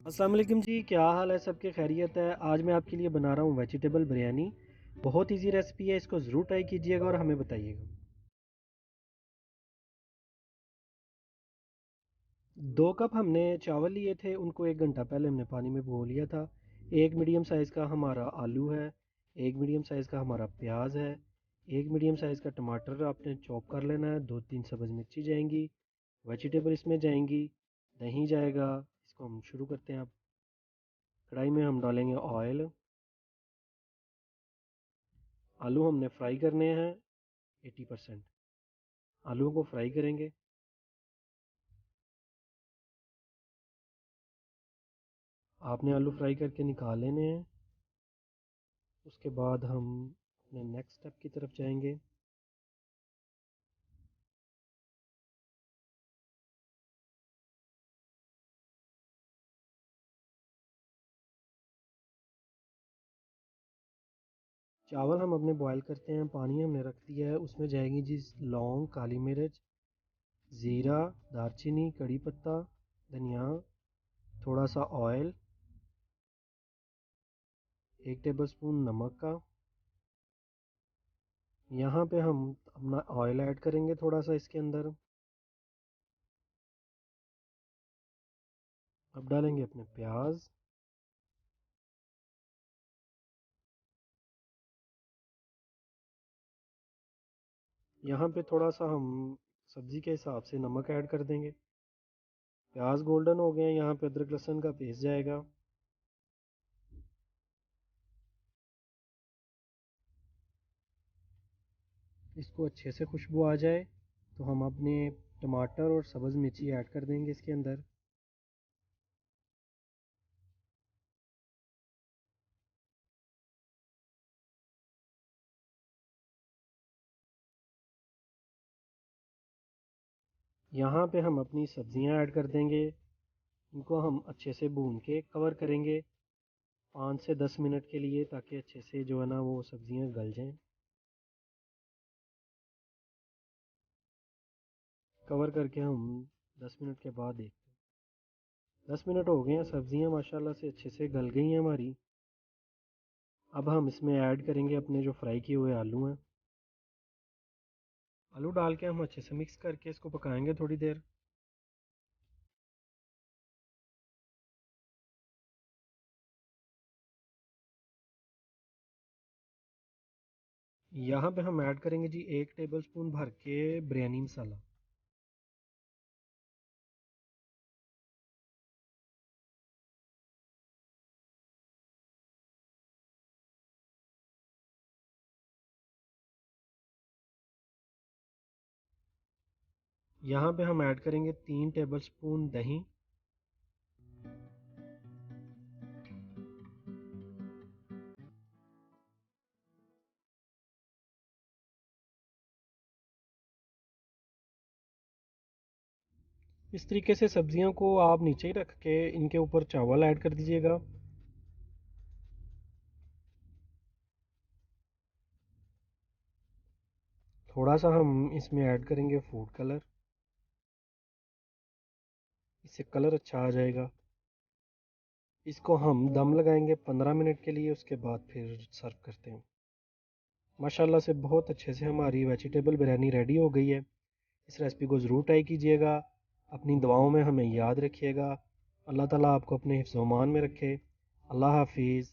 अस्सलाम वालेकुम जी, क्या हाल है? सबके खैरियत है? आज मैं आपके लिए बना रहा हूँ वेजिटेबल बिरयानी। बहुत इजी रेसिपी है, इसको ज़रूर ट्राई कीजिएगा और हमें बताइएगा। 2 कप हमने चावल लिए थे, उनको 1 घंटा पहले हमने पानी में भिगो लिया था। एक मीडियम साइज़ का हमारा आलू है। एक मीडियम साइज़ का हमारा प्याज है। एक मीडियम साइज़ का टमाटर आपने चॉप कर लेना है। 2-3 सब्ज़ मिर्ची जाएंगी। वेजिटेबल इसमें जाएंगी। दही जाएगा। इसको हम शुरू करते हैं। अब कढ़ाई में हम डालेंगे ऑयल। आलू हमने फ्राई करने हैं 80%। आलूओं को फ्राई करेंगे। आपने आलू फ्राई करके निकाल लेने हैं। उसके बाद हम अपने नेक्स्ट स्टेप की तरफ जाएंगे। चावल हम अपने बॉईल करते हैं। पानी हमने रख दिया है, उसमें जाएगी जी लौंग, काली मिर्च, ज़ीरा, दारचीनी, कड़ी पत्ता, धनिया, थोड़ा सा ऑयल, 1 टेबल स्पून नमक का। यहाँ पे हम अपना ऑयल ऐड करेंगे थोड़ा सा इसके अंदर। अब डालेंगे अपने प्याज। यहाँ पे थोड़ा सा हम सब्ज़ी के हिसाब से नमक ऐड कर देंगे। प्याज गोल्डन हो गए हैं, यहाँ पे अदरक लहसुन का पेस्ट जाएगा। इसको अच्छे से खुशबू आ जाए तो हम अपने टमाटर और सब्ज़ मिर्ची ऐड कर देंगे इसके अंदर। यहाँ पे हम अपनी सब्ज़ियाँ ऐड कर देंगे। इनको हम अच्छे से भून के कवर करेंगे 5 से 10 मिनट के लिए, ताकि अच्छे से जो है ना वो सब्ज़ियाँ गल जाएं। कवर करके हम 10 मिनट के बाद देखते हैं। 10 मिनट हो गए हैं, सब्ज़ियाँ माशाल्लाह से अच्छे से गल गई हैं हमारी। अब हम इसमें ऐड करेंगे अपने जो फ्राई किए हुए आलू हैं। आलू डाल के हम अच्छे से मिक्स करके इसको पकाएंगे थोड़ी देर। यहाँ पे हम ऐड करेंगे जी 1 टेबल स्पून भर के बिरयानी मसाला। यहाँ पे हम ऐड करेंगे 3 टेबल स्पून दही। इस तरीके से सब्जियों को आप नीचे ही रख के इनके ऊपर चावल ऐड कर दीजिएगा। थोड़ा सा हम इसमें ऐड करेंगे फूड कलर। इससे कलर अच्छा आ जाएगा। इसको हम दम लगाएंगे 15 मिनट के लिए, उसके बाद फिर सर्व करते हैं। माशाल्लाह से बहुत अच्छे से हमारी वेजिटेबल बिरयानी रेडी हो गई है। इस रेसिपी को ज़रूर ट्राई कीजिएगा। अपनी दुआओं में हमें याद रखिएगा। अल्लाह ताला आपको अपने हिफ्ज़-ओ-मान में रखे। अल्लाह हाफिज़।